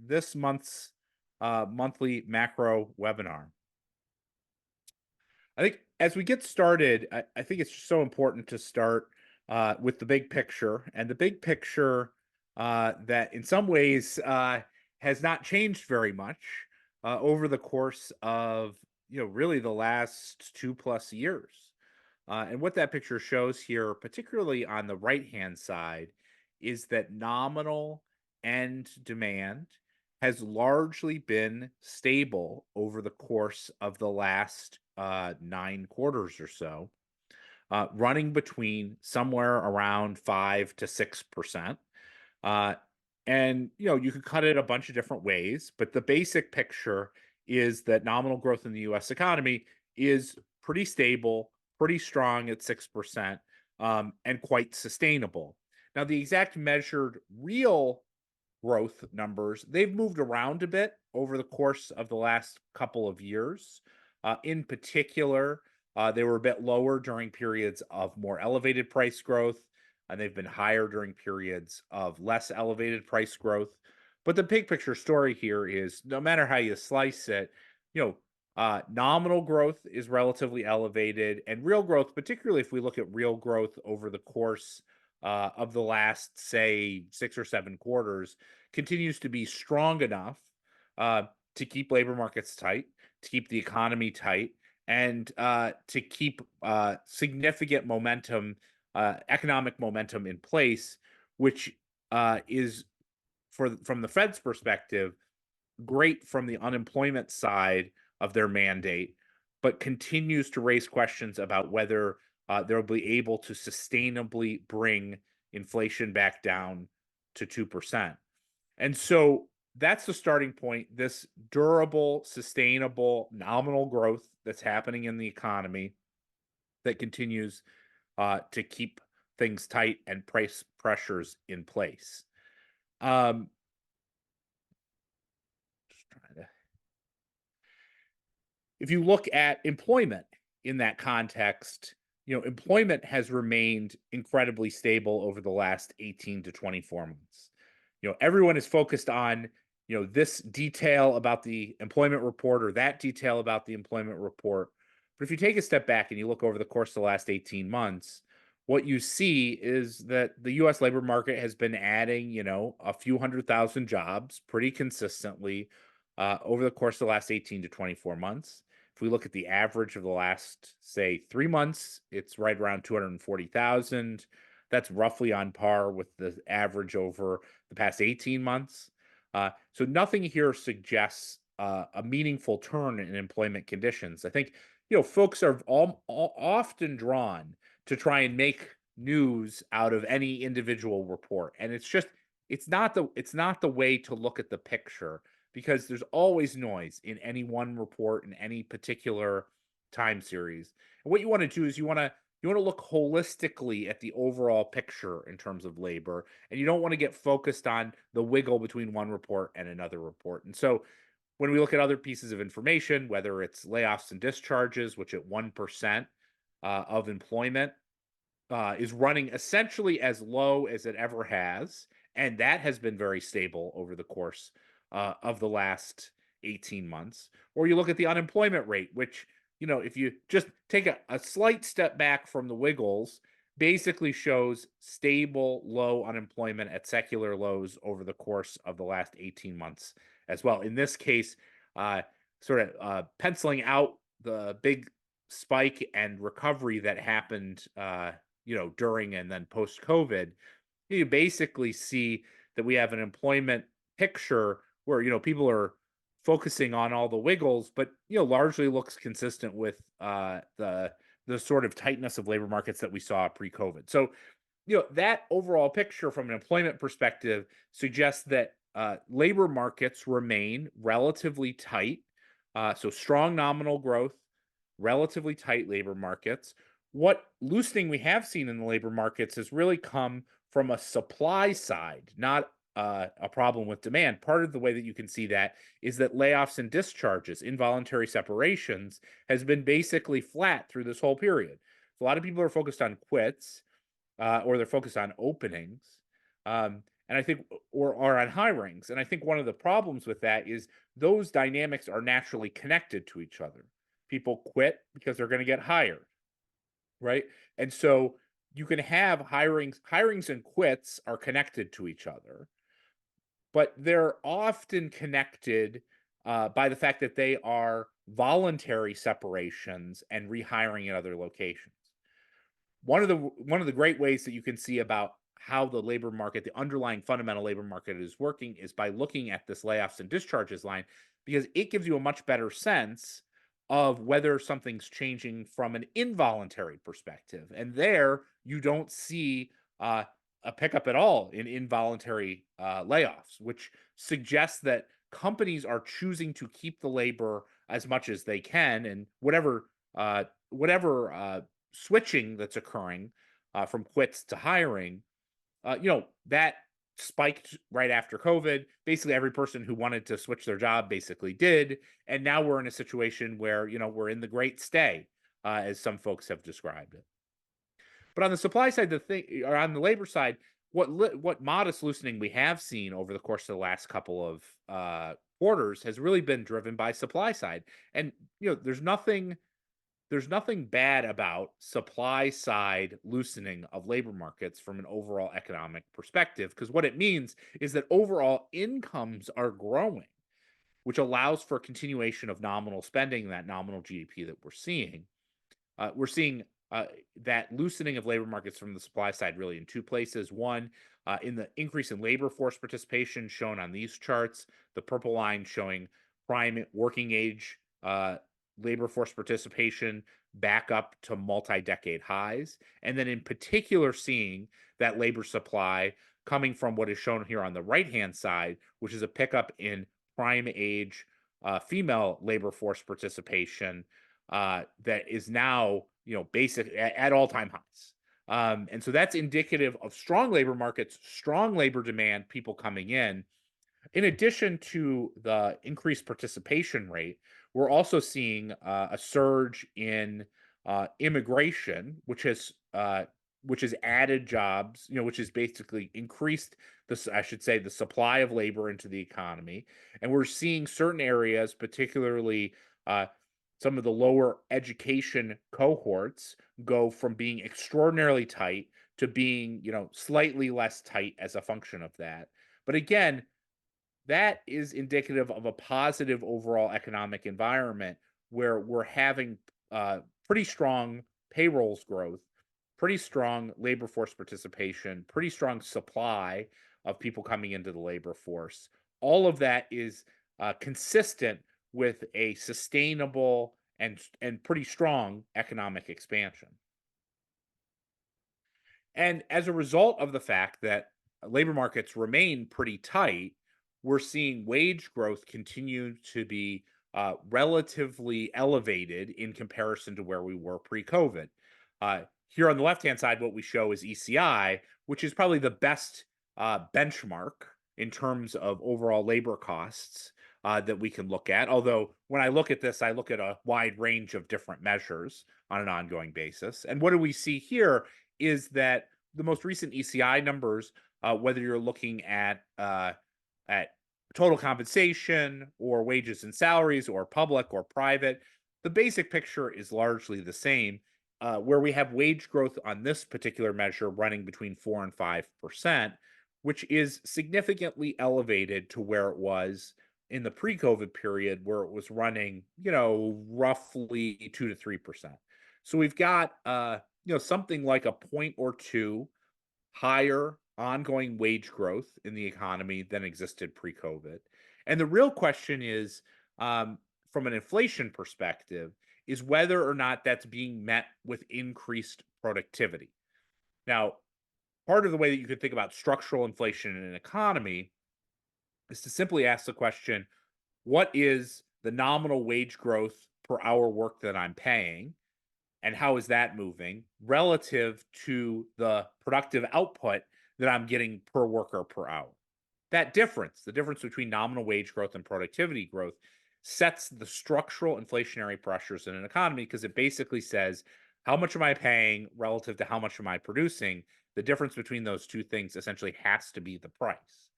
this month's monthly macro webinar. I think as we get started, I think it's just so important to start with the big picture, and the big picture that in some ways has not changed very much over the course of really the last 2+ years. And what that picture shows here, particularly on the right-hand side, is that nominal end demand has largely been stable over the course of the last 9 quarters or so, running between somewhere around 5 to 6%. Uh, and you could cut it a bunch of different ways, but the basic picture is that nominal growth in the U.S. economy is pretty stable, pretty strong at 6%, and quite sustainable. Now, the exact measured real growth numbers, they've moved around a bit over the course of the last couple of years. In particular, they were a bit lower during periods of more elevated price growth, and they've been higher during periods of less elevated price growth. But the big picture story here is no matter how you slice it, nominal growth is relatively elevated, and real growth, particularly if we look at real growth over the course of the last, say, 6 or 7 quarters, continues to be strong enough to keep labor markets tight, to keep the economy tight, and to keep significant momentum, economic momentum in place, which is, from the Fed's perspective, great from the unemployment side of their mandate, but continues to raise questions about whether they'll be able to sustainably bring inflation back down to 2%. And so that's the starting point, this durable, sustainable, nominal growth that's happening in the economy that continues to keep things tight and price pressures in place. If you look at employment in that context, employment has remained incredibly stable over the last 18 to 24 months. Everyone is focused on, this detail about the employment report or that detail about the employment report. But if you take a step back and you look over the course of the last 18 months, what you see is that the US labor market has been adding, a few 100,000 jobs pretty consistently over the course of the last 18 to 24 months. If we look at the average of the last, say, 3 months, it's right around 240,000. That's roughly on par with the average over the past 18 months. So nothing here suggests a meaningful turn in employment conditions. I think, folks are often drawn to try and make news out of any individual report, and it's not the way to look at the picture, because there's always noise in any one report in any particular time series. And what you want to do is you want to look holistically at the overall picture in terms of labor, and you don't want to get focused on the wiggle between one report and another report. And so when we look at other pieces of information, whether it's layoffs and discharges, which at 1% of employment is running essentially as low as it ever has, and that has been very stable over the course of the last 18 months. Or you look at the unemployment rate, which, if you just take a slight step back from the wiggles, basically shows stable, low unemployment at secular lows over the course of the last 18 months as well. In this case, sort of penciling out the big spike and recovery that happened, during and then post-COVID, you basically see that we have an employment picture where, people are focusing on all the wiggles, but, largely looks consistent with the sort of tightness of labor markets that we saw pre-COVID. So, that overall picture from an employment perspective suggests that labor markets remain relatively tight. So strong nominal growth, relatively tight labor markets. What loosening we have seen in the labor markets has really come from a supply side, not a problem with demand. Part of the way that you can see that is that layoffs and discharges, involuntary separations, has been basically flat through this whole period. So a lot of people are focused on quits, or they're focused on openings. And I think, or on hirings. And I think one of the problems with that is those dynamics are naturally connected to each other. People quit because they're going to get hired, right? And so you can have hirings and quits are connected to each other, but they're often connected by the fact that they are voluntary separations and rehiring in other locations. One of the great ways that you can see about how the labor market, the underlying fundamental labor market is working is by looking at this layoffs and discharges line, because it gives you a much better sense of whether something's changing from an involuntary perspective. And there you don't see a pickup at all in involuntary layoffs, which suggests that companies are choosing to keep the labor as much as they can, and whatever switching that's occurring from quits to hiring, that spiked right after COVID. Basically, every person who wanted to switch their job basically did, and now we're in a situation where we're in the great stay, as some folks have described it. But on the supply side, or on the labor side, what modest loosening we have seen over the course of the last couple of quarters has really been driven by supply side, and there's nothing bad about supply side loosening of labor markets from an overall economic perspective, because what it means is that overall incomes are growing, which allows for continuation of nominal spending, that nominal GDP that we're seeing. We're seeing that loosening of labor markets from the supply side really in two places. One, in the increase in labor force participation shown on these charts, the purple line showing prime working age labor force participation back up to multi-decade highs. And then in particular, seeing that labor supply coming from what is shown here on the right-hand side, which is a pickup in prime age female labor force participation that is now, basic at all-time highs. And so that's indicative of strong labor markets, strong labor demand, people coming in addition to the increased participation rate. We're also seeing a surge in immigration, which has added jobs, which has basically increased I should say, the supply of labor into the economy. And we're seeing certain areas, particularly some of the lower education cohorts, go from being extraordinarily tight to being, slightly less tight as a function of that. But again, that is indicative of a positive overall economic environment where we're having pretty strong payrolls growth, pretty strong labor force participation, pretty strong supply of people coming into the labor force. All of that is consistent with a sustainable and pretty strong economic expansion. And as a result of the fact that labor markets remain pretty tight, we're seeing wage growth continue to be relatively elevated in comparison to where we were pre-COVID. Here on the left-hand side, what we show is ECI, which is probably the best benchmark in terms of overall labor costs that we can look at. Although when I look at this, I look at a wide range of different measures on an ongoing basis. And what do we see here is that the most recent ECI numbers, whether you're looking at total compensation or wages and salaries or public or private, the basic picture is largely the same, where we have wage growth on this particular measure running between 4 and 5%, which is significantly elevated to where it was in the pre-COVID period, where it was running, roughly 2 to 3%. So we've got, something like a point or two higher ongoing wage growth in the economy than existed pre-COVID. And the real question is, from an inflation perspective, is whether or not that's being met with increased productivity. Now, part of the way that you could think about structural inflation in an economy is to simply ask the question, what is the nominal wage growth per hour work that I'm paying? And how is that moving relative to the productive output that I'm getting per worker per hour? That difference, the difference between nominal wage growth and productivity growth, sets the structural inflationary pressures in an economy, because it basically says, how much am I paying relative to how much am I producing? the difference between those two things essentially has to be the price.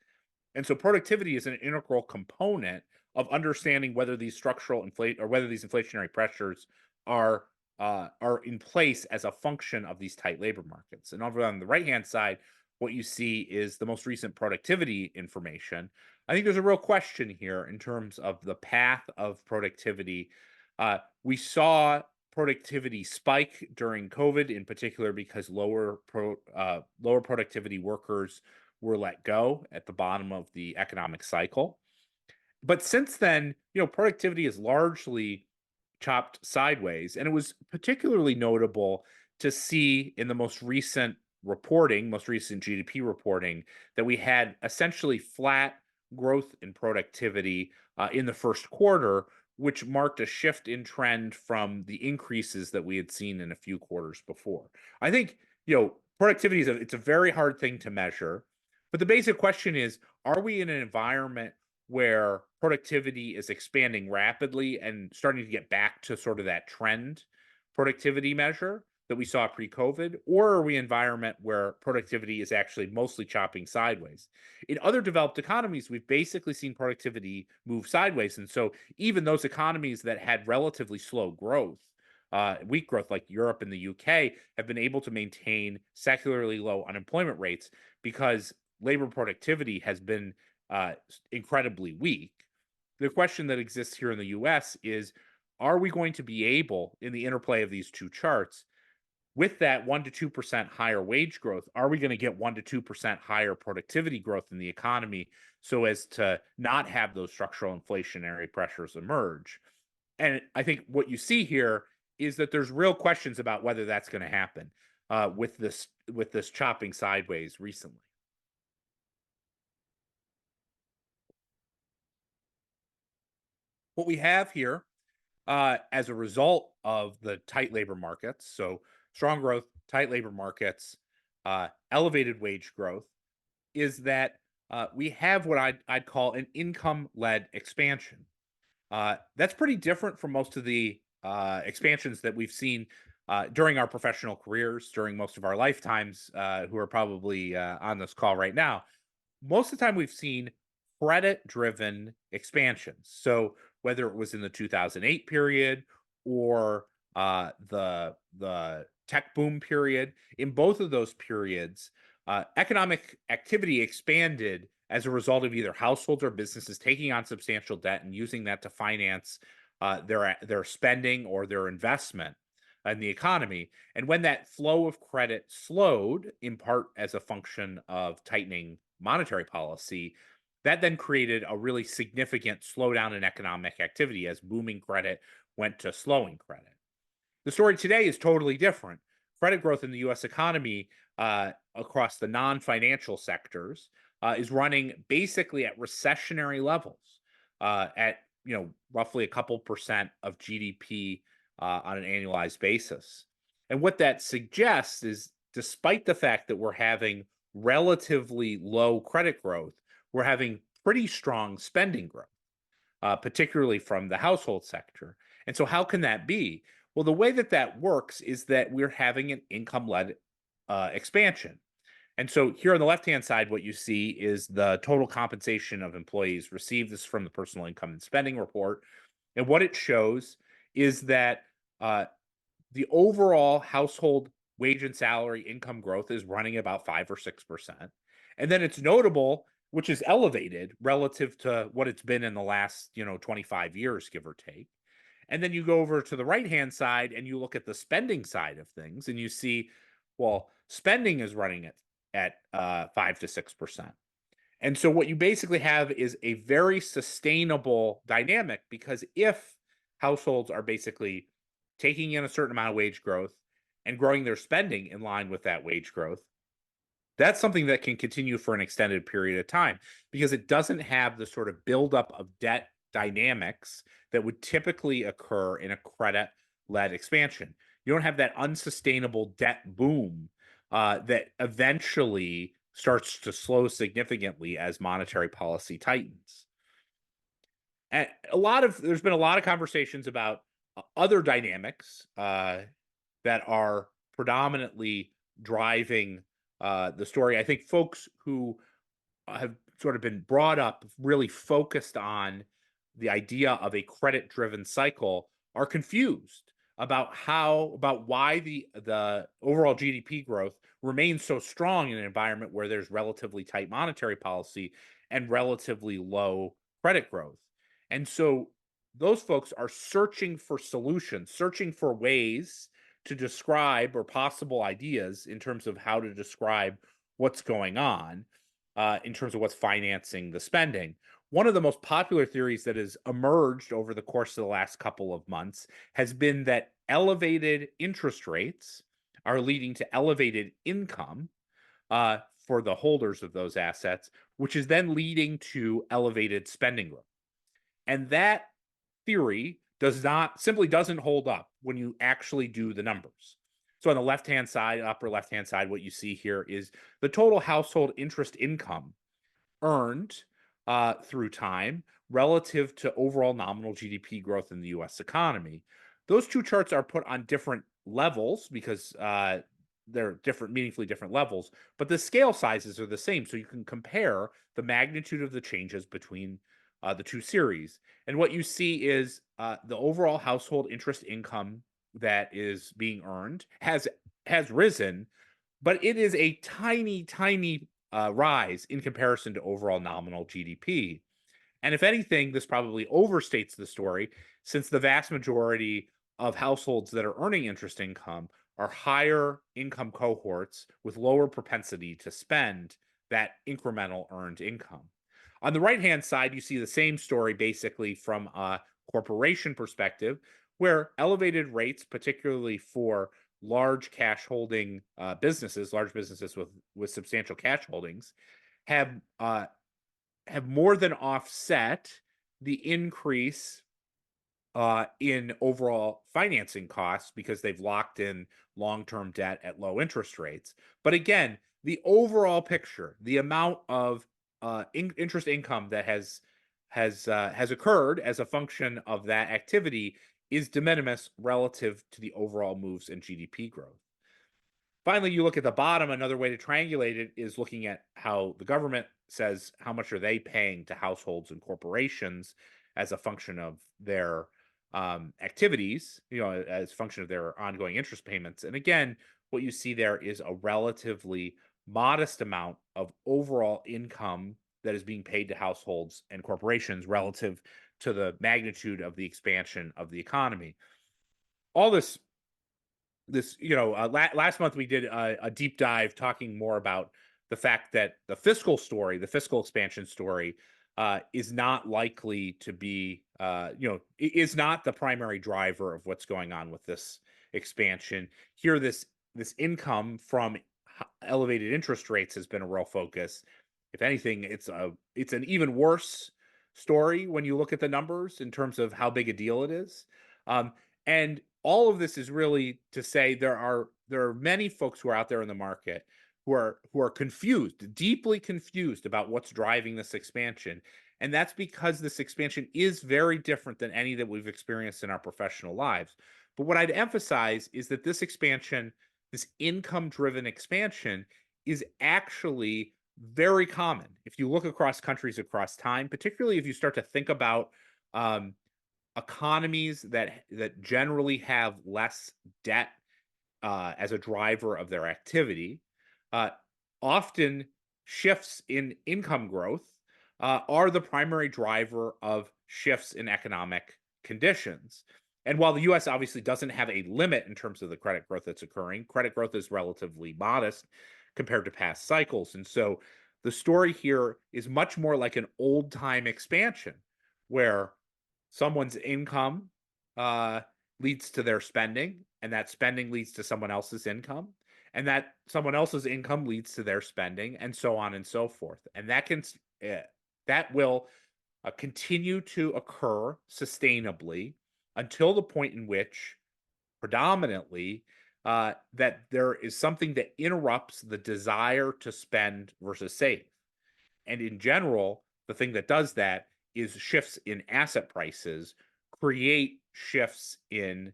And so productivity is an integral component of understanding whether these structural inflate or whether these inflationary pressures are are in place as a function of these tight labor markets. And over on the right hand side, what you see is the most recent productivity information. I think there's a real question here in terms of the path of productivity. We saw productivity spike during COVID, in particular because lower productivity workers were let go at the bottom of the economic cycle. But since then, productivity is largely chopped sideways. And it was particularly notable to see in the most recent GDP reporting, that we had essentially flat growth in productivity in the first quarter, which marked a shift in trend from the increases that we had seen in a few quarters before. I think, productivity it's a very hard thing to measure. But the basic question is, are we in an environment where productivity is expanding rapidly and starting to get back to sort of that trend productivity measure that we saw pre-COVID? Or are we in an environment where productivity is actually mostly chopping sideways? In other developed economies, we've basically seen productivity move sideways. And so even those economies that had relatively slow growth, weak growth like Europe and the UK, have been able to maintain secularly low unemployment rates because labor productivity has been incredibly weak. The question that exists here in the US is, are we going to be able, in the interplay of these two charts, with that 1 to 2% higher wage growth, are we going to get 1 to 2% higher productivity growth in the economy so as to not have those structural inflationary pressures emerge? And I think what you see here is that there's real questions about whether that's going to happen with this chopping sideways recently. What we have here, as a result of the tight labor markets, so strong growth, tight labor markets, elevated wage growth, is that we have what I'd call an income-led expansion. That's pretty different from most of the expansions that we've seen during our professional careers, during most of our lifetimes, who are probably on this call right now. Most of the time we've seen credit-driven expansions. So whether it was in the 2008 period or the tech boom period, in both of those periods, economic activity expanded as a result of either households or businesses taking on substantial debt and using that to finance their spending or their investment in the economy. And when that flow of credit slowed, in part as a function of tightening monetary policy, that then created a really significant slowdown in economic activity as booming credit went to slowing credit. The story today is totally different. Credit growth in the US economy across the non-financial sectors is running basically at recessionary levels, at roughly a couple percent of GDP on an annualized basis. And what that suggests is, despite the fact that we're having relatively low credit growth, we're having pretty strong spending growth, particularly from the household sector. And so how can that be? Well, the way that that works is that we're having an income-led expansion. And so here on the left-hand side, what you see is the total compensation of employees received. This is from the Personal Income and Spending Report. And what it shows is that the overall household wage and salary income growth is running about 5 or 6%. And then it's notable, which is elevated relative to what it's been in the last 25 years, give or take. And then you go over to the right-hand side and you look at the spending side of things and you see, well, spending is running at 5 to 6%. And so what you basically have is a very sustainable dynamic, because if households are basically taking in a certain amount of wage growth and growing their spending in line with that wage growth, that's something that can continue for an extended period of time, because it doesn't have the sort of buildup of debt dynamics that would typically occur in a credit-led expansion. You don't have that unsustainable debt boom that eventually starts to slow significantly as monetary policy tightens. And there's been a lot of conversations about other dynamics that are predominantly driving the story. I think folks who have sort of been brought up really focused on the idea of a credit driven cycle are confused about why the overall GDP growth remains so strong in an environment where there's relatively tight monetary policy and relatively low credit growth. And so those folks are searching for solutions, searching for ways to describe or possible ideas in terms of how to describe what's going on in terms of what's financing the spending. One of the most popular theories that has emerged over the course of the last couple of months has been that elevated interest rates are leading to elevated income for the holders of those assets, which is then leading to elevated spending growth. And that theory doesn't hold up when you actually do the numbers. So on the left-hand side, upper left-hand side, what you see here is the total household interest income earned through time relative to overall nominal GDP growth in the US economy. Those two charts are put on different levels because they're different, meaningfully different levels, but the scale sizes are the same. So you can compare the magnitude of the changes between the two series. And what you see is the overall household interest income that is being earned has risen, but it is a tiny rise in comparison to overall nominal GDP. And if anything, this probably overstates the story, since the vast majority of households that are earning interest income are higher income cohorts with lower propensity to spend that incremental earned income. On the right hand side, you see the same story basically from a corporation perspective, where elevated rates, particularly for large cash holding businesses, large businesses with substantial cash holdings, have have more than offset the increase in overall financing costs because they've locked in long-term debt at low interest rates. But again, the overall picture, the amount of interest income that has occurred as a function of that activity is de minimis relative to the overall moves in GDP growth. Finally, you look at the bottom. Another way to triangulate it is looking at how the government says how much are they paying to households and corporations as a function of their activities, as a function of their ongoing interest payments. And again, what you see there is a relatively modest amount of overall income that is being paid to households and corporations relative to the magnitude of the expansion of the economy. All last month we did a deep dive talking more about the fact that the fiscal story, the fiscal expansion story, is not likely to be, is not the primary driver of what's going on with this expansion. Here, this income from elevated interest rates has been a real focus. If anything, it's an even worse story when you look at the numbers in terms of how big a deal it is. And all of this is really to say there are many folks who are out there in the market who are confused, deeply confused about what's driving this expansion. And that's because this expansion is very different than any that we've experienced in our professional lives. But what I'd emphasize is that this expansion, this income-driven expansion, is actually very common. If you look across countries across time, particularly if you start to think about economies that generally have less debt as a driver of their activity, often shifts in income growth are the primary driver of shifts in economic conditions. And while the US obviously doesn't have a limit in terms of the credit growth that's occurring, credit growth is relatively modest compared to past cycles. And so the story here is much more like an old time expansion where someone's income leads to their spending, and that spending leads to someone else's income, and that someone else's income leads to their spending, and so on and so forth. And that will continue to occur sustainably until the point in which, predominantly, that there is something that interrupts the desire to spend versus save. And in general, the thing that does that is shifts in asset prices create shifts in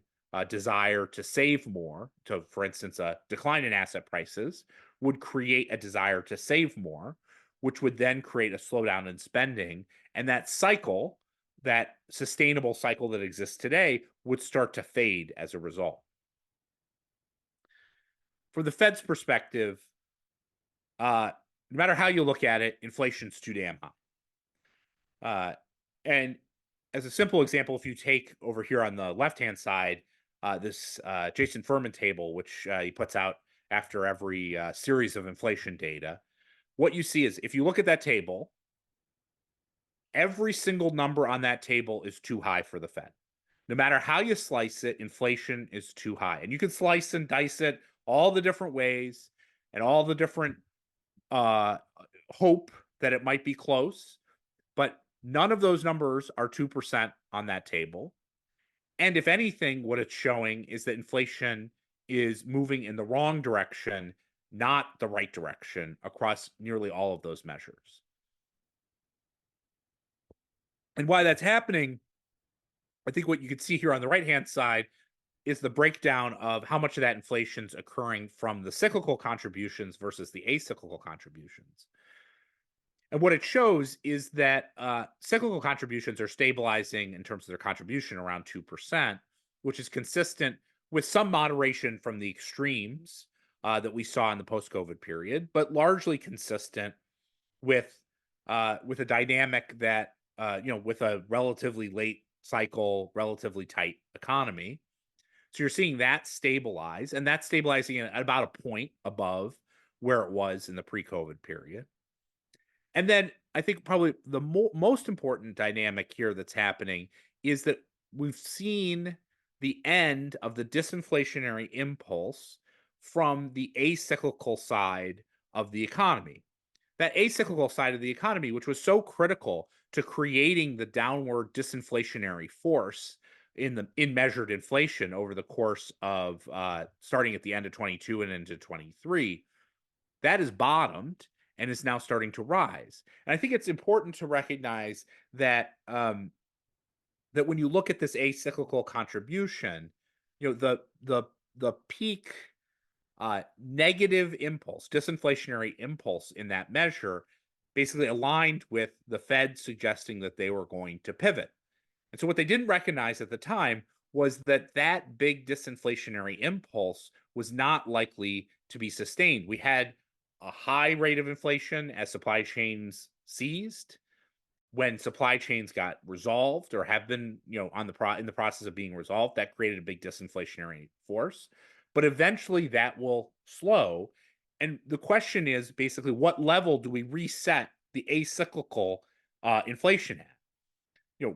desire to save more. So, for instance, a decline in asset prices would create a desire to save more, which would then create a slowdown in spending. And that cycle, that sustainable cycle that exists today, would start to fade as a result. From the Fed's perspective, no matter how you look at it, inflation's too damn high. And as a simple example, if you take over here on the left hand side, this Jason Furman table, which he puts out after every series of inflation data, what you see is if you look at that table, every single number on that table is too high for the Fed. No matter how you slice it, inflation is too high. And you can slice and dice it all the different ways and all the different uh, hope that it might be close, but none of those numbers are 2% on that table. And if anything, what it's showing is that inflation is moving in the wrong direction, not the right direction across nearly all of those measures. And why that's happening, I think what you can see here on the right hand side is the breakdown of how much of that inflation is occurring from the cyclical contributions versus the acyclical contributions. And what it shows is that cyclical contributions are stabilizing in terms of their contribution around 2%, which is consistent with some moderation from the extremes that we saw in the post-COVID period, but largely consistent with a dynamic that with a relatively late cycle, relatively tight economy. So you're seeing that stabilize, and that's stabilizing at about a point above where it was in the pre-COVID period. And then I think probably the most important dynamic here that's happening is that we've seen the end of the disinflationary impulse from the acyclical side of the economy. That acyclical side of the economy, which was so critical to creating the downward disinflationary force in measured inflation over the course of starting at the end of 22 and into 23, that is bottomed and is now starting to rise. And I think it's important to recognize that that when you look at this acyclical contribution, the peak negative impulse, disinflationary impulse in that measure, basically aligned with the Fed suggesting that they were going to pivot. And so what they didn't recognize at the time was that that big disinflationary impulse was not likely to be sustained. We had a high rate of inflation as supply chains seized. When supply chains got resolved or have been, in the process of being resolved, that created a big disinflationary force. But eventually that will slow. And the question is basically, what level do we reset the acyclical inflation at?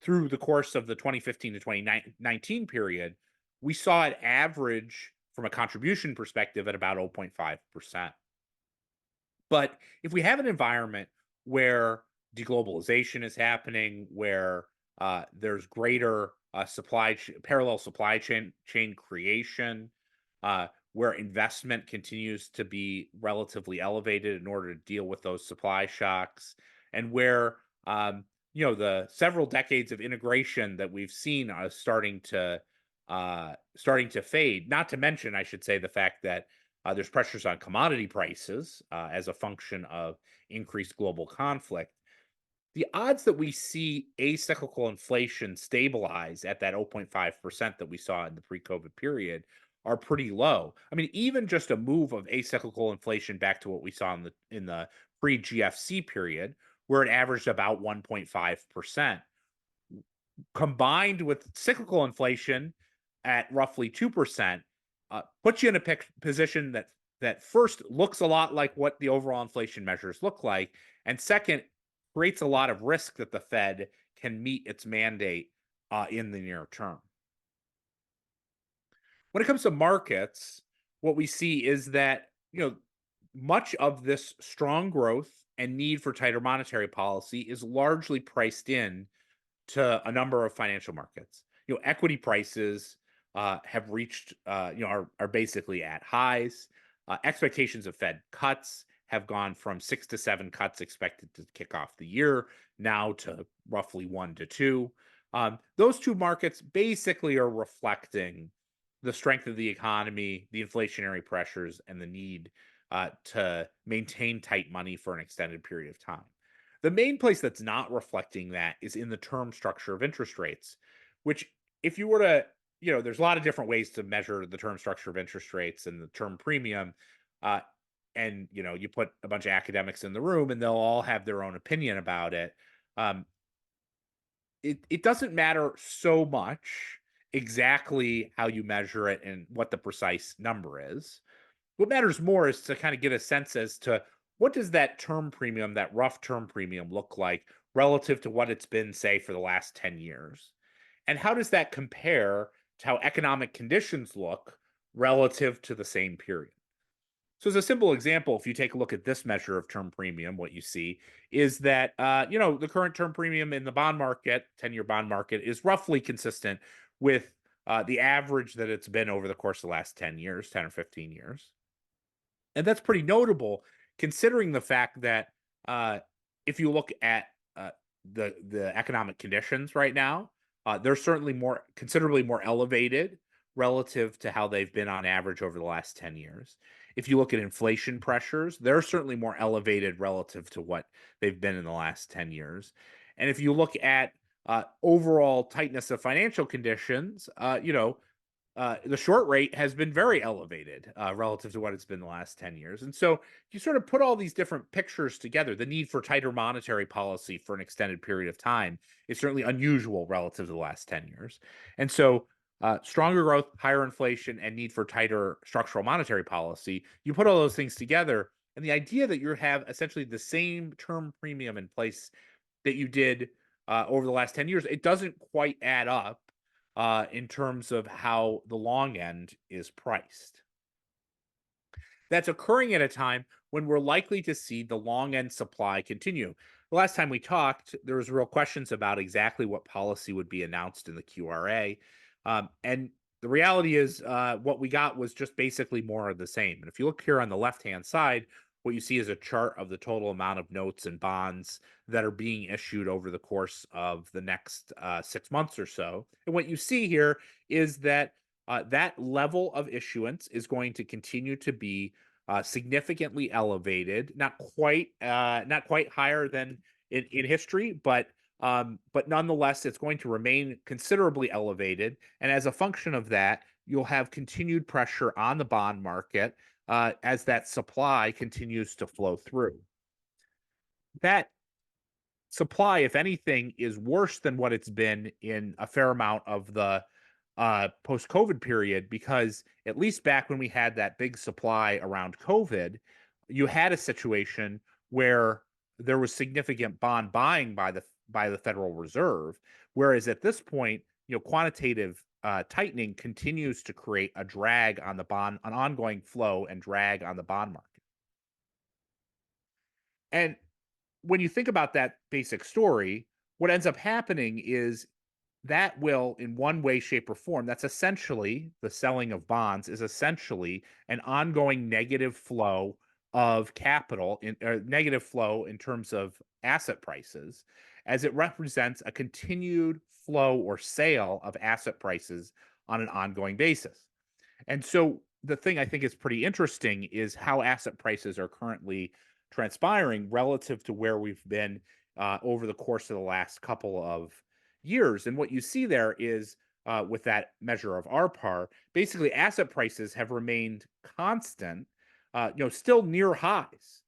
Through the course of the 2015 to 2019 period, we saw it average from a contribution perspective at about 0.5%. But if we have an environment where deglobalization is happening, where there's greater parallel supply chain creation, where investment continues to be relatively elevated in order to deal with those supply shocks, and where the several decades of integration that we've seen are starting to fade. Not to mention, I should say, the fact that there's pressures on commodity prices as a function of increased global conflict. The odds that we see acyclical inflation stabilize at that 0.5% that we saw in the pre-COVID period are pretty low. I mean, even just a move of acyclical inflation back to what we saw in the pre-GFC period, where it averaged about 1.5%, combined with cyclical inflation at roughly 2%, puts you in a position that first looks a lot like what the overall inflation measures look like, and second, creates a lot of risk that the Fed can meet its mandate in the near term. When it comes to markets, what we see is that much of this strong growth and need for tighter monetary policy is largely priced in to a number of financial markets. Equity prices have reached, are basically at highs. Expectations of Fed cuts have gone from 6 to 7 cuts expected to kick off the year now to roughly 1 to 2. Those two markets basically are reflecting the strength of the economy, the inflationary pressures, and the need to maintain tight money for an extended period of time. The main place that's not reflecting that is in the term structure of interest rates, which, if you were to, there's a lot of different ways to measure the term structure of interest rates and the term premium. Uh, and, you put a bunch of academics in the room and they'll all have their own opinion about it. Um, it doesn't matter so much exactly how you measure it and what the precise number is. What matters more is to kind of get a sense as to what does that term premium, that rough term premium, look like relative to what it's been, say, for the last 10 years? And how does that compare to how economic conditions look relative to the same period? So, as a simple example, if you take a look at this measure of term premium, what you see is that the current term premium in the bond market, 10-year bond market, is roughly consistent with the average that it's been over the course of the last 10 years, 10 or 15 years. And that's pretty notable considering the fact that uh, if you look at uh, the economic conditions right now, they're certainly considerably more elevated relative to how they've been on average over the last 10 years. If you look at inflation pressures, they're certainly more elevated relative to what they've been in the last 10 years. And if you look at overall tightness of financial conditions, the short rate has been very elevated relative to what it's been the last 10 years. And so you sort of put all these different pictures together. The need for tighter monetary policy for an extended period of time is certainly unusual relative to the last 10 years. And so stronger growth, higher inflation, and need for tighter structural monetary policy, you put all those things together. And the idea that you have essentially the same term premium in place that you did over the last 10 years, it doesn't quite add up in terms of how the long end is priced. That's occurring at a time when we're likely to see the long end supply continue. The last time we talked, there was real questions about exactly what policy would be announced in the QRA. And the reality is, what we got was just basically more of the same. And if you look here on the left hand side, what you see is a chart of the total amount of notes and bonds that are being issued over the course of the next 6 months or so. And what you see here is that that level of issuance is going to continue to be significantly elevated, not quite higher than in history, but nonetheless, it's going to remain considerably elevated. And as a function of that, you'll have continued pressure on the bond market as that supply continues to flow through. That supply, if anything, is worse than what it's been in a fair amount of the post-COVID period, because at least back when we had that big supply around COVID, you had a situation where there was significant bond buying by the Federal Reserve, whereas at this point, quantitative tightening continues to create a drag on the bond, an ongoing flow and drag on the bond market. And when you think about that basic story, what ends up happening is that will, in one way, shape, or form, that's essentially the selling of bonds, is essentially an ongoing negative flow of capital, negative flow in terms of asset prices, as it represents a continued flow or sale of asset prices on an ongoing basis. And so the thing I think is pretty interesting is how asset prices are currently transpiring relative to where we've been over the course of the last couple of years. And what you see there is with that measure of RPAR, basically asset prices have remained constant, still near highs.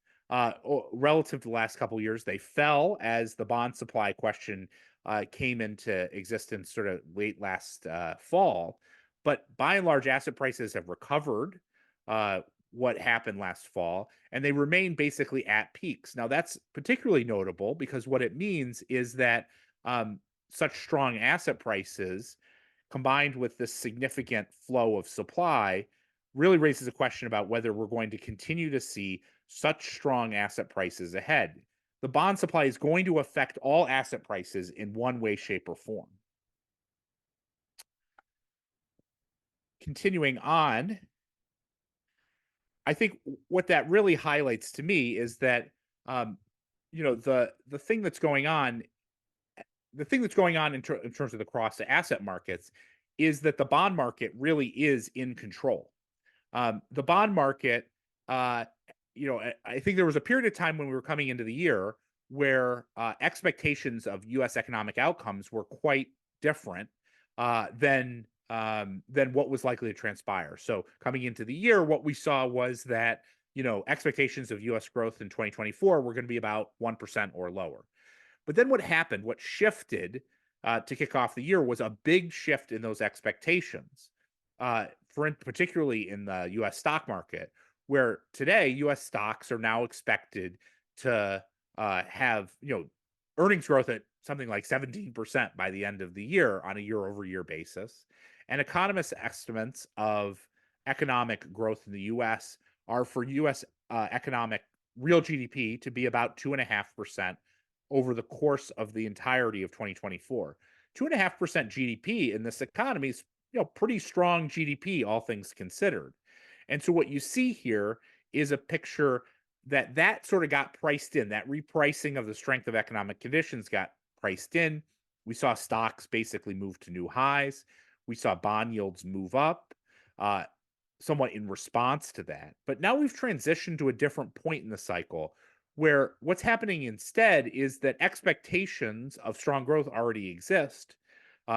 Relative to the last couple of years, they fell as the bond supply question came into existence sort of late last fall. But by and large, asset prices have recovered what happened last fall, and they remain basically at peaks. Now, that's particularly notable because what it means is that such strong asset prices combined with this significant flow of supply really raises a question about whether we're going to continue to see such strong asset prices ahead. The bond supply is going to affect all asset prices in one way, shape, or form. Continuing on, I think what that really highlights to me is that the thing that's going on, in terms of the cross asset markets, is that the bond market really is in control. The bond market I think there was a period of time when we were coming into the year where expectations of U.S. economic outcomes were quite different than what was likely to transpire. So coming into the year, what we saw was that expectations of U.S. growth in 2024 were going to be about 1% or lower. But then what happened, what shifted to kick off the year was a big shift in those expectations, particularly in the U.S. stock market, where today U.S. stocks are now expected to have earnings growth at something like 17% by the end of the year on a year-over-year basis, and economists' estimates of economic growth in the U.S. are for U.S. Economic real GDP to be about 2.5% over the course of the entirety of 2024. 2.5% GDP in this economy is pretty strong GDP, all things considered. And so what you see here is a picture that sort of got priced in. That repricing of the strength of economic conditions got priced in. We saw stocks basically move to new highs. We saw bond yields move up, somewhat in response to that. But now we've transitioned to a different point in the cycle where what's happening instead is that expectations of strong growth already exist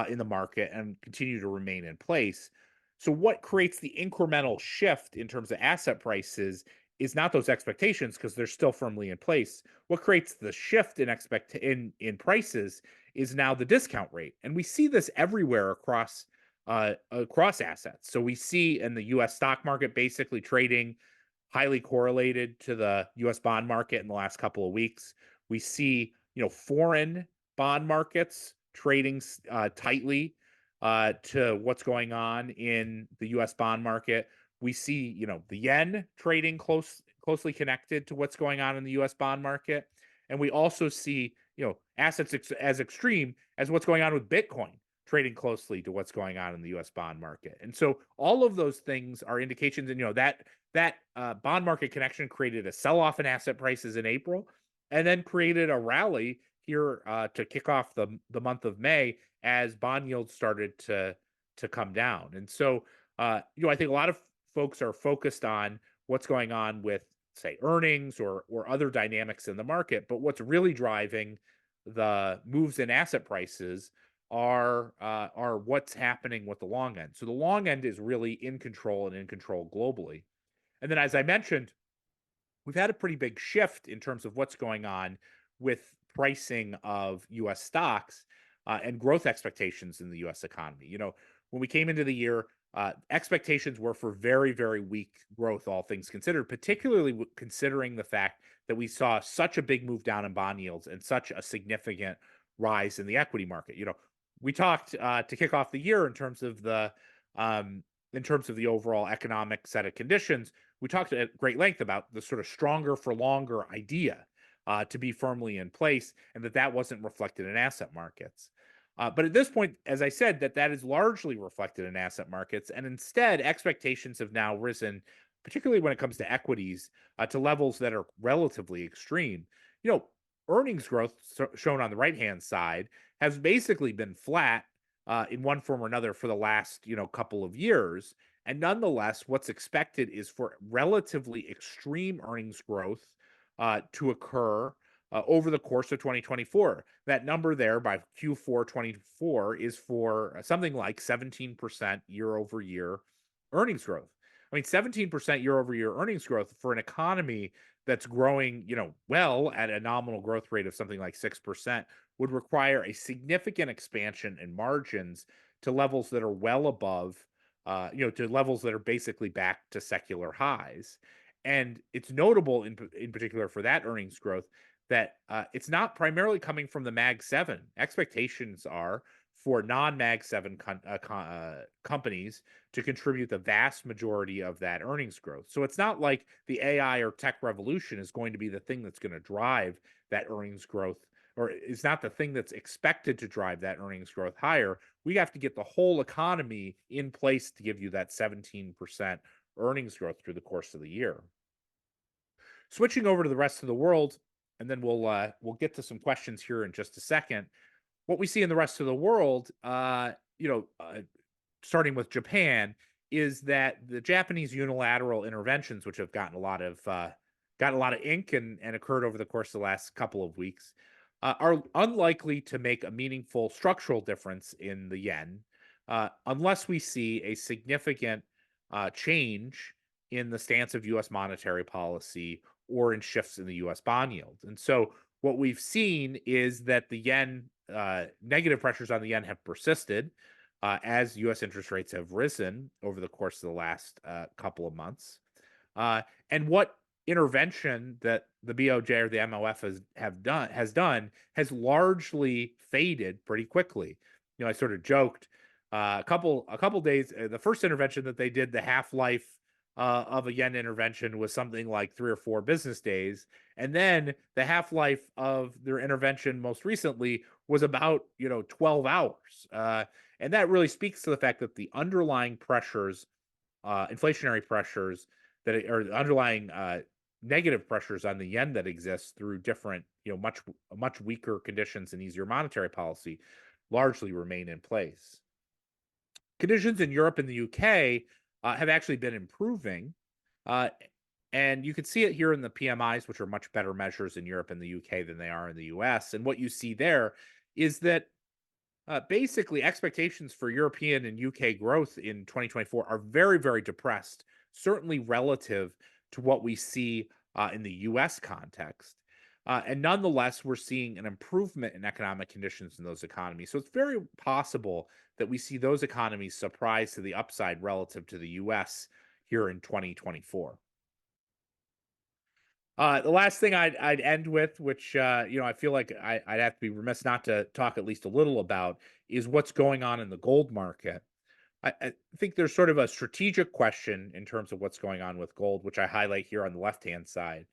in the market and continue to remain in place. So what creates the incremental shift in terms of asset prices is not those expectations because they're still firmly in place. What creates the shift in prices is now the discount rate, and we see this everywhere across assets. So we see in the U.S. stock market basically trading highly correlated to the U.S. bond market in the last couple of weeks. We see foreign bond markets trading tightly to what's going on in the U.S. bond market. We see the yen trading closely connected to what's going on in the U.S. bond market, and we also see assets as extreme as what's going on with Bitcoin trading closely to what's going on in the U.S. bond market. And so all of those things are indications, and that bond market connection created a sell-off in asset prices in April, and then created a rally here to kick off the month of May as bond yields started to come down. And so I think a lot of folks are focused on what's going on with, say, earnings or other dynamics in the market, but what's really driving the moves in asset prices are what's happening with the long end. So the long end is really in control and in control globally. And then, as I mentioned, we've had a pretty big shift in terms of what's going on with pricing of U.S. stocks and growth expectations in the U.S. economy. When we came into the year, expectations were for very, very weak growth, all things considered, particularly considering the fact that we saw such a big move down in bond yields and such a significant rise in the equity market. We talked to kick off the year in terms of the overall economic set of conditions. We talked at great length about the sort of stronger for longer idea to be firmly in place, and that wasn't reflected in asset markets. But at this point, as I said, that is largely reflected in asset markets, and instead, expectations have now risen, particularly when it comes to equities, to levels that are relatively extreme. Earnings growth, shown on the right-hand side, has basically been flat in one form or another for the last couple of years. And nonetheless, what's expected is for relatively extreme earnings growth to occur over the course of 2024. That number there by Q4 24 is for something like 17% year-over-year earnings growth. I mean, 17% year-over-year earnings growth for an economy that's growing, well at a nominal growth rate of something like 6% would require a significant expansion in margins to levels that are well above, to levels that are basically back to secular highs. And it's notable in particular for that earnings growth that it's not primarily coming from the Mag 7. Expectations are for non-Mag 7 companies to contribute the vast majority of that earnings growth. So it's not like the AI or tech revolution is going to be the thing that's going to drive that earnings growth, or it's not the thing that's expected to drive that earnings growth higher. We have to get the whole economy in place to give you that 17% earnings growth through the course of the year. Switching over to the rest of the world, and then we'll get to some questions here in just a second. What we see in the rest of the world, starting with Japan, is that the Japanese unilateral interventions, which have gotten a lot of got a lot of ink and occurred over the course of the last couple of weeks, are unlikely to make a meaningful structural difference in the yen unless we see a significant change in the stance of U.S. monetary policy or in shifts in the U.S. bond yield. And so, what we've seen is that the yen, negative pressures on the yen have persisted as U.S. interest rates have risen over the course of the last couple of months. Uh, and what intervention that the BOJ or the MOF has largely faded pretty quickly. I sort of joked a couple days. The first intervention that they did, the half life of a yen intervention was something like 3 or 4 business days, and then the half life of their intervention most recently was about 12 hours. And that really speaks to the fact that the underlying pressures, inflationary pressures or the underlying negative pressures on the yen that exists through different, much weaker conditions and easier monetary policy largely remain in place. Conditions in Europe and the UK have actually been improving. Uh, and you can see it here in the PMIs, which are much better measures in Europe and the UK than they are in the US. And what you see there is that basically, expectations for European and UK growth in 2024 are very, very depressed, certainly relative to what we see in the US context. And nonetheless, we're seeing an improvement in economic conditions in those economies. So it's very possible that we see those economies surprise to the upside relative to the US here in 2024. The last thing I'd end with, which I feel like I'd have to be remiss not to talk at least a little about, is what's going on in the gold market. I think there's sort of a strategic question in terms of what's going on with gold, which I highlight here on the left-hand side,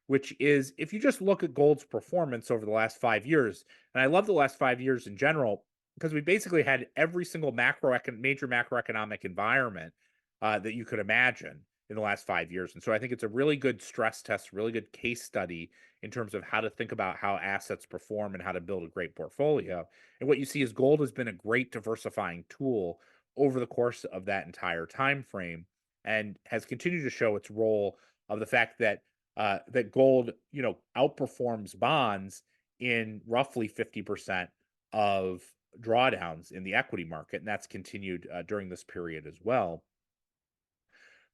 which is if you just look at gold's performance over the last 5 years, and I love the last 5 years in general, because we basically had every single major macroeconomic environment that you could imagine in the last 5 years. And so I think it's a really good stress test, really good case study in terms of how to think about how assets perform and how to build a great portfolio. And what you see is gold has been a great diversifying tool over the course of that entire time frame and has continued to show its role of the fact that that gold, outperforms bonds in roughly 50% of drawdowns in the equity market, and that's continued during this period as well.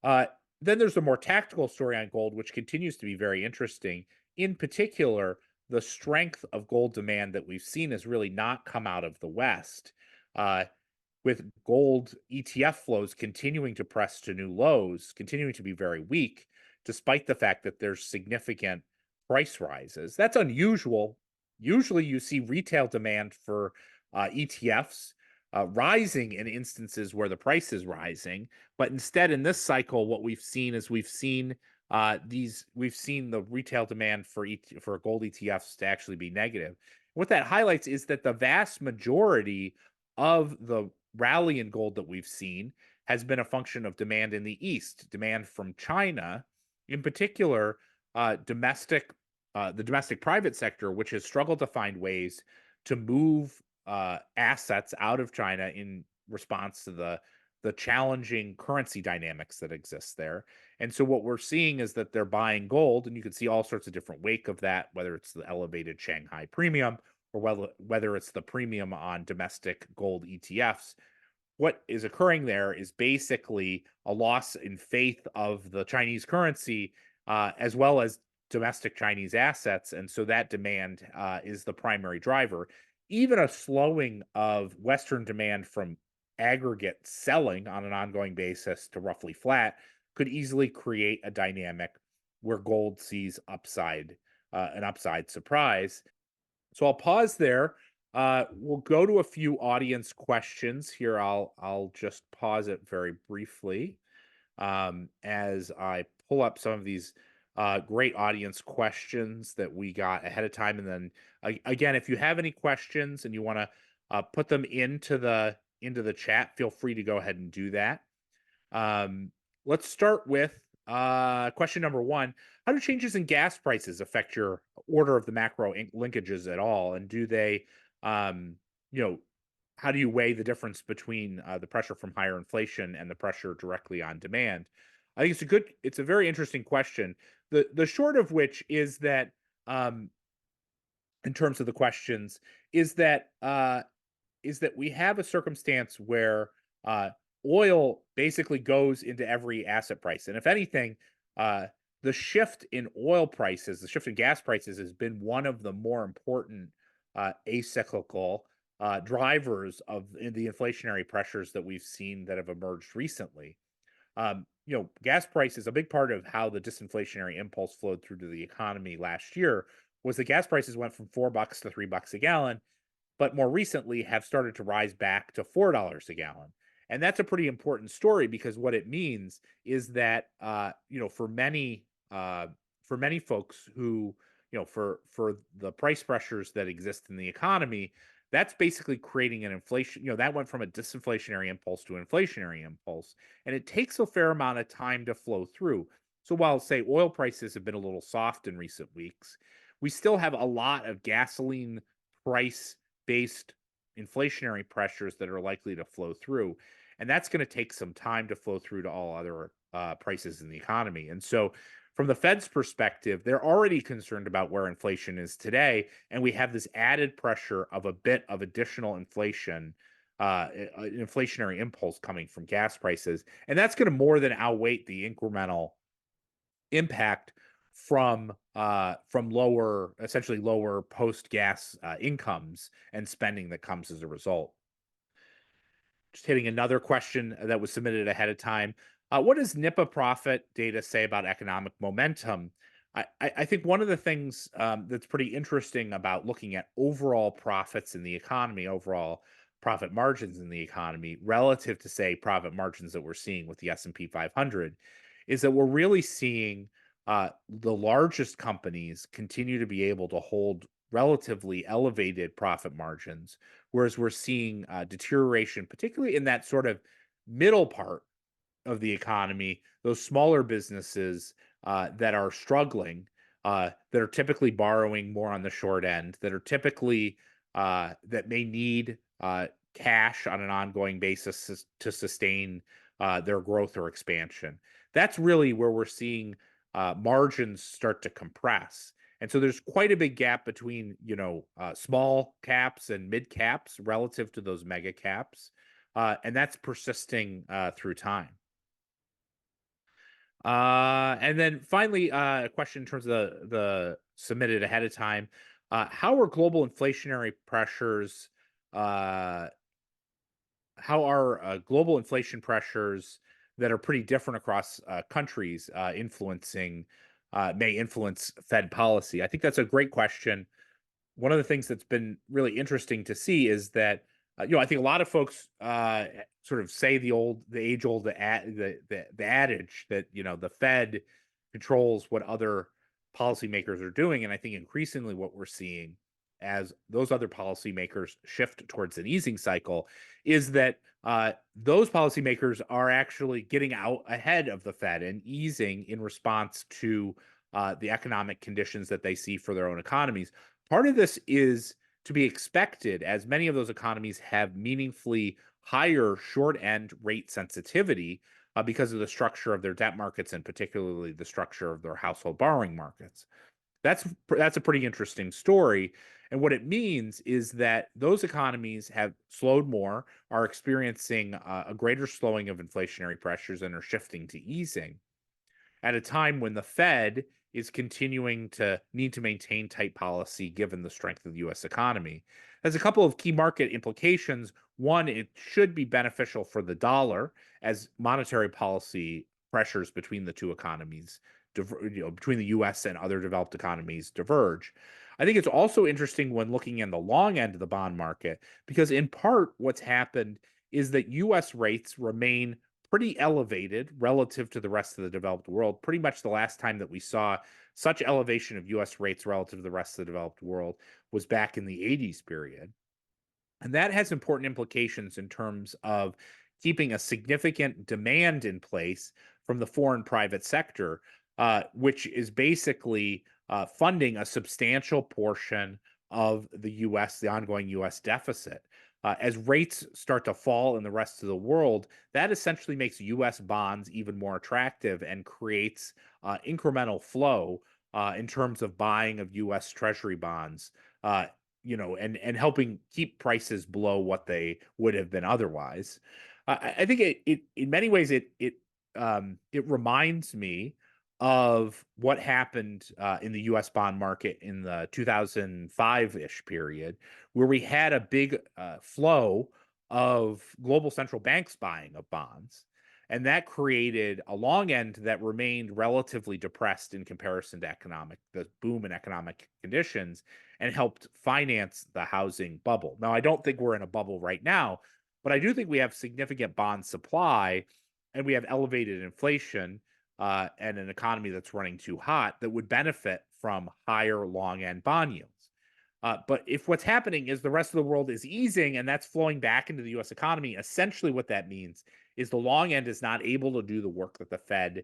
Uh, then there's a more tactical story on gold, which continues to be very interesting. In particular, the strength of gold demand that we've seen has really not come out of the West. Uh, with gold ETF flows continuing to press to new lows, continuing to be very weak, despite the fact that there's significant price rises. That's unusual. Usually, you see retail demand for ETFs rising in instances where the price is rising, but instead, in this cycle, what we've seen is we've seen the retail demand for gold ETFs to actually be negative. What that highlights is that the vast majority of the rally in gold that we've seen has been a function of demand in the East, demand from China, in particular, the domestic private sector, which has struggled to find ways to move assets out of China in response to the challenging currency dynamics that exist there. And so what we're seeing is that they're buying gold, and you can see all sorts of different wake of that, whether it's the elevated Shanghai premium or whether it's the premium on domestic gold ETFs. What is occurring there is basically a loss in faith of the Chinese currency, as well as domestic Chinese assets. And so that demand is the primary driver. Even a slowing of Western demand from aggregate selling on an ongoing basis to roughly flat could easily create a dynamic where gold sees an upside surprise. So I'll pause there. We'll go to a few audience questions here. I'll just pause it very briefly as I pull up some of these great audience questions that we got ahead of time. And then again, if you have any questions and you want to put them into the chat, feel free to go ahead and do that. Let's start with question number one. How do changes in gas prices affect your order of the macro linkages at all? And do they, you know, how do you weigh the difference between the pressure from higher inflation and the pressure directly on demand? I think it's a very interesting question. The short of which um, in terms of the questions, is that we have a circumstance where uh, oil basically goes into every asset price, and if anything, uh, the shift in oil prices, the shift in gas prices, has been one of the more important acyclical drivers of the inflationary pressures that we've seen that have emerged recently. Gas prices, a big part of how the disinflationary impulse flowed through to the economy last year was the gas prices went from $4 to $3 a gallon, but more recently have started to rise back to $4 a gallon. And that's a pretty important story because what it means is that for many folks who, for the price pressures that exist in the economy, that's basically creating an inflation, that went from a disinflationary impulse to an inflationary impulse, and it takes a fair amount of time to flow through. So while, say, oil prices have been a little soft in recent weeks, we still have a lot of gasoline price based inflationary pressures that are likely to flow through. And that's going to take some time to flow through to all other prices in the economy. And so, from the Fed's perspective, they're already concerned about where inflation is today. And we have this added pressure of a bit of additional inflation, an inflationary impulse coming from gas prices. And that's going to more than outweigh the incremental impact from lower, essentially lower post gas incomes and spending that comes as a result. Just hitting another question that was submitted ahead of time. What does NIPA profit data say about economic momentum? I think one of the things that's pretty interesting about looking at overall profits in the economy, overall profit margins in the economy, relative to, say, profit margins that we're seeing with the S&P 500, is that we're really seeing the largest companies continue to be able to hold relatively elevated profit margins, whereas we're seeing deterioration, particularly in that sort of middle part of the economy, those smaller businesses that are struggling, that are typically borrowing more on the short end, that are typically that may need cash on an ongoing basis to sustain their growth or expansion. That's really where we're seeing margins start to compress. And so there's quite a big gap between, small caps and mid caps relative to those mega caps. And that's persisting through time. And then finally, a question in terms of the submitted ahead of time. How are global inflationary pressures, uh, how are global inflation pressures that are pretty different across countries may influence Fed policy? I think that's a great question. One of the things that's been really interesting to see is that I think a lot of folks sort of say the age old the adage that the Fed controls what other policymakers are doing, and I think increasingly what we're seeing as those other policymakers shift towards an easing cycle is that those policymakers are actually getting out ahead of the Fed and easing in response to the economic conditions that they see for their own economies. Part of this is to be expected, as many of those economies have meaningfully higher short end rate sensitivity because of the structure of their debt markets and particularly the structure of their household borrowing markets. That's a pretty interesting story. And what it means is that those economies have slowed more, are experiencing a greater slowing of inflationary pressures, and are shifting to easing at a time when the Fed is continuing to need to maintain tight policy given the strength of the US economy. There's a couple of key market implications. One, it should be beneficial for the dollar as monetary policy pressures between the two economies, between the US and other developed economies, diverge. I think it's also interesting when looking in the long end of the bond market, because in part what's happened is that US rates remain pretty elevated relative to the rest of the developed world. Pretty much the last time that we saw such elevation of US rates relative to the rest of the developed world was back in the 80s period. And that has important implications in terms of keeping a significant demand in place from the foreign private sector, which is basically funding a substantial portion of the ongoing US deficit. As rates start to fall in the rest of the world, that essentially makes U.S. bonds even more attractive and creates incremental flow in terms of buying of U.S. Treasury bonds. And helping keep prices below what they would have been otherwise. I think it in many ways it reminds me of what happened in the U.S. bond market in the 2005-ish period, where we had a big flow of global central banks buying of bonds. And that created a long end that remained relatively depressed in comparison to the boom in economic conditions, and helped finance the housing bubble. Now, I don't think we're in a bubble right now, but I do think we have significant bond supply and we have elevated inflation and an economy that's running too hot that would benefit from higher long end bond yields. But if what's happening is the rest of the world is easing and that's flowing back into the US economy, essentially what that means is the long end is not able to do the work that the Fed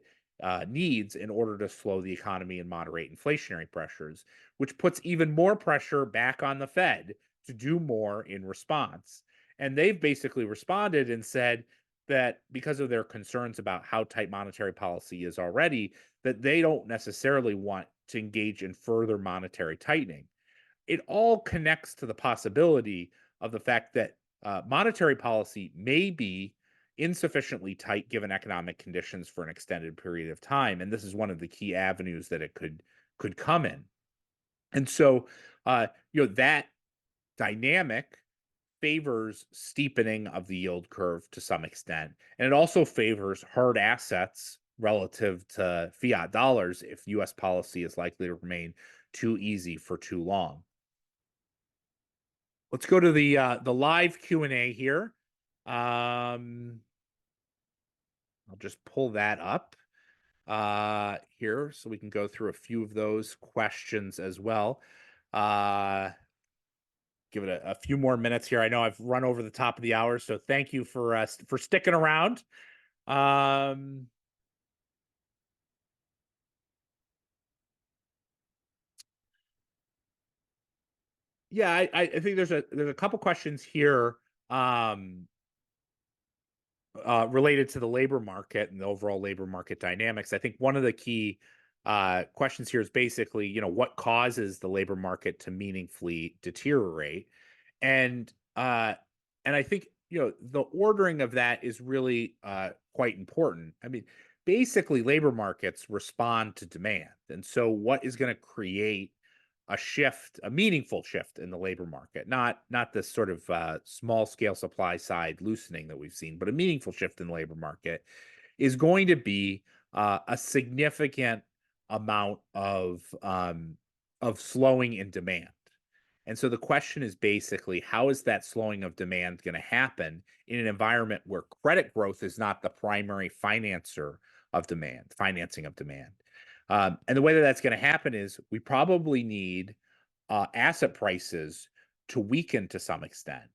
needs in order to slow the economy and moderate inflationary pressures, which puts even more pressure back on the Fed to do more in response. And they've basically responded and said that because of their concerns about how tight monetary policy is already, that they don't necessarily want to engage in further monetary tightening. It all connects to the possibility of the fact that monetary policy may be insufficiently tight given economic conditions for an extended period of time, and this is one of the key avenues that it could come in. And so, that dynamic favors steepening of the yield curve to some extent, and it also favors hard assets relative to fiat dollars if U.S. policy is likely to remain too easy for too long. Let's go to the live Q&A here. I'll just pull that up here so we can go through a few of those questions as well. Give it a few more minutes here. I know I've run over the top of the hour, so thank you for sticking around. Yeah, I think there's a couple questions here related to the labor market and the overall labor market dynamics. I think one of the key questions here is basically, what causes the labor market to meaningfully deteriorate, and I think the ordering of that is really quite important. I mean, basically, labor markets respond to demand, and so what is going to create a meaningful shift in the labor market, not this sort of small scale supply side loosening that we've seen, but a meaningful shift in the labor market is going to be a significant amount of slowing in demand. And so the question is basically, how is that slowing of demand going to happen in an environment where credit growth is not the primary financing of demand? And the way that that's going to happen is we probably need asset prices to weaken to some extent.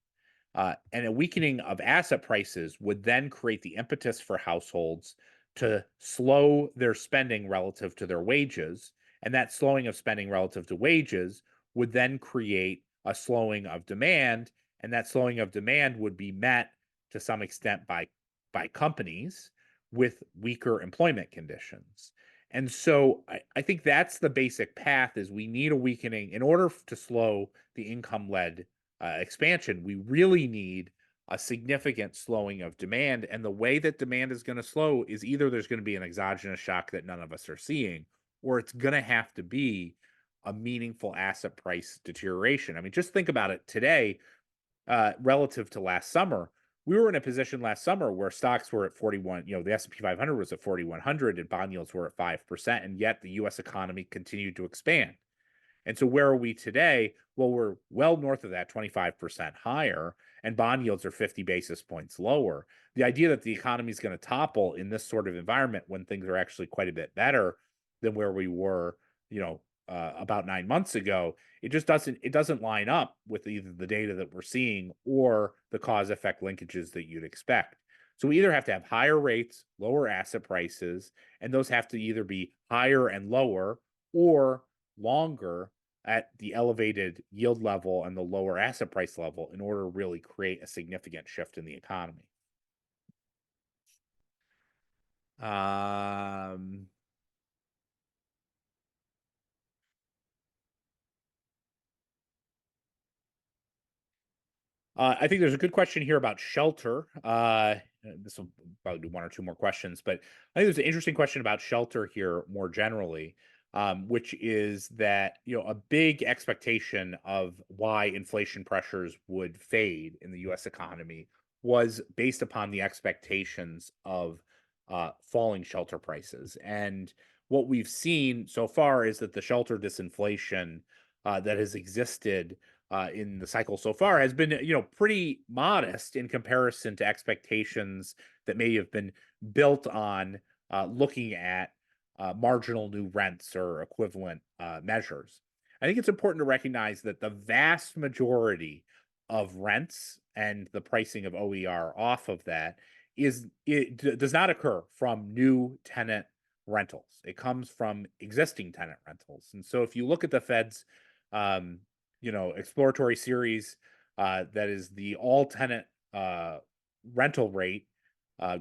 And a weakening of asset prices would then create the impetus for households to slow their spending relative to their wages. And that slowing of spending relative to wages would then create a slowing of demand. And that slowing of demand would be met to some extent by companies with weaker employment conditions. And so I think that's the basic path is we need a weakening in order to slow the income-led expansion. We really need a significant slowing of demand. And the way that demand is going to slow is either there's going to be an exogenous shock that none of us are seeing, or it's going to have to be a meaningful asset price deterioration. I mean, just think about it today relative to last summer. We were in a position last summer where stocks were at 41, the S&P 500 was at 4,100 and bond yields were at 5%, and yet the US economy continued to expand. And so where are we today? Well, we're well north of that, 25% higher, and bond yields are 50 basis points lower. The idea that the economy is going to topple in this sort of environment when things are actually quite a bit better than where we were, about 9 months ago, it doesn't line up with either the data that we're seeing or the cause effect linkages that you'd expect. So we either have to have higher rates, lower asset prices, and those have to either be higher and lower or longer at the elevated yield level and the lower asset price level in order to really create a significant shift in the economy. Um, I think there's a good question here about shelter. This will probably do one or two more questions, but I think there's an interesting question about shelter here more generally, which is that a big expectation of why inflation pressures would fade in the U.S. economy was based upon the expectations of falling shelter prices. And what we've seen so far is that the shelter disinflation that has existed in the cycle so far has been, pretty modest in comparison to expectations that may have been built on looking at marginal new rents or equivalent measures. I think it's important to recognize that the vast majority of rents and the pricing of OER off of that does not occur from new tenant rentals. It comes from existing tenant rentals. And so if you look at the Fed's um, exploratory series, that is the all tenant rental rate,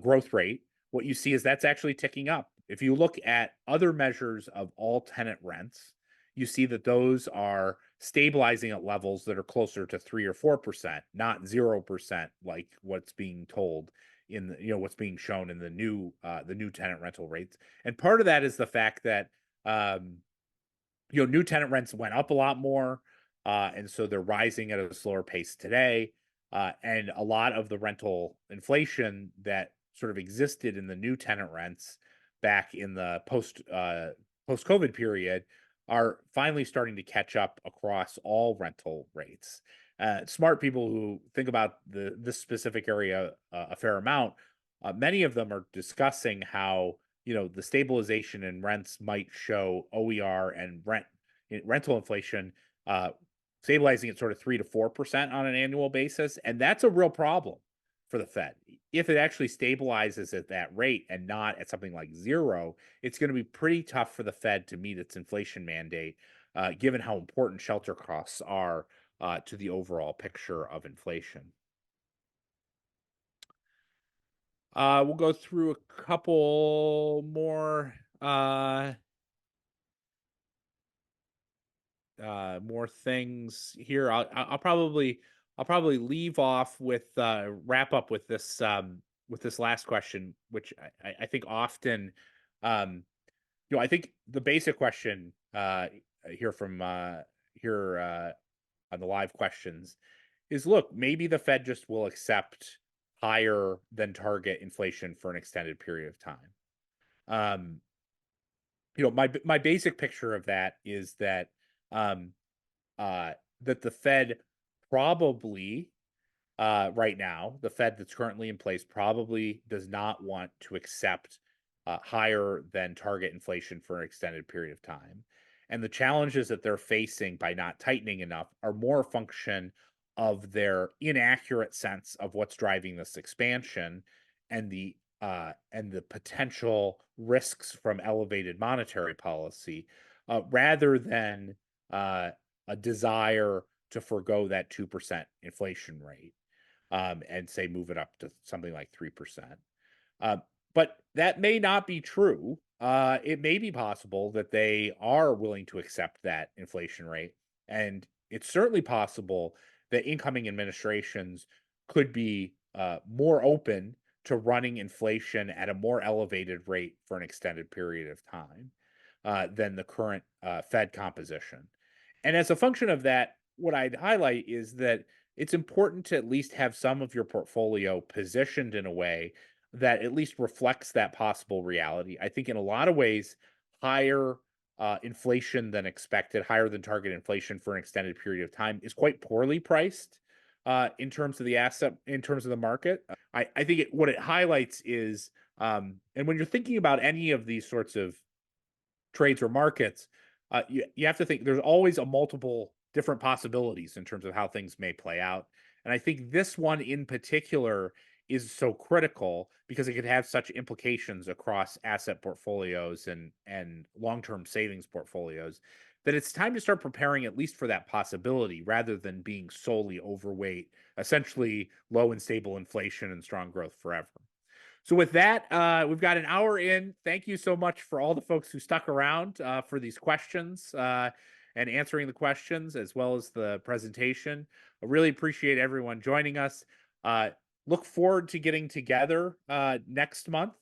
growth rate, what you see is that's actually ticking up. If you look at other measures of all tenant rents, you see that those are stabilizing at levels that are closer to 3 or 4%, not 0%, like what's being told in what's being shown in the new tenant rental rates. And part of that is the fact that um, new tenant rents went up a lot more, and so they're rising at a slower pace today. And a lot of the rental inflation that sort of existed in the new tenant rents back in the post COVID period are finally starting to catch up across all rental rates. Smart people who think about this specific area a fair amount, many of them are discussing how the stabilization in rents might show OER and rental inflation uh, stabilizing at sort of 3 to 4% on an annual basis, and that's a real problem for the Fed. If it actually stabilizes at that rate and not at something like zero, it's going to be pretty tough for the Fed to meet its inflation mandate, given how important shelter costs are to the overall picture of inflation. We'll go through a couple more things here. I'll probably leave off with wrap up with this last question, which I think often I think the basic question here from here on the live questions is, look, maybe the Fed just will accept higher than target inflation for an extended period of time. Um, my basic picture of that is that um, that the Fed probably right now, the Fed that's currently in place probably does not want to accept higher than target inflation for an extended period of time. And the challenges that they're facing by not tightening enough are more a function of their inaccurate sense of what's driving this expansion and the potential risks from elevated monetary policy, rather than uh, a desire to forego that 2% inflation rate, and say move it up to something like 3%. Uh, but that may not be true. It may be possible that they are willing to accept that inflation rate. And it's certainly possible that incoming administrations could be more open to running inflation at a more elevated rate for an extended period of time than the current Fed composition. And as a function of that, what I'd highlight is that it's important to at least have some of your portfolio positioned in a way that at least reflects that possible reality. I think in a lot of ways, higher inflation than expected, higher than target inflation for an extended period of time is quite poorly priced in terms of the asset, in terms of the market. I think what it highlights is, and when you're thinking about any of these sorts of trades or markets, you have to think there's always a multiple different possibilities in terms of how things may play out. And I think this one in particular is so critical because it could have such implications across asset portfolios and long-term savings portfolios that it's time to start preparing at least for that possibility rather than being solely overweight, essentially low and stable inflation and strong growth forever. So with that, we've got an hour in. Thank you so much for all the folks who stuck around for these questions and answering the questions as well as the presentation. I really appreciate everyone joining us. Uh, Look forward to getting together next month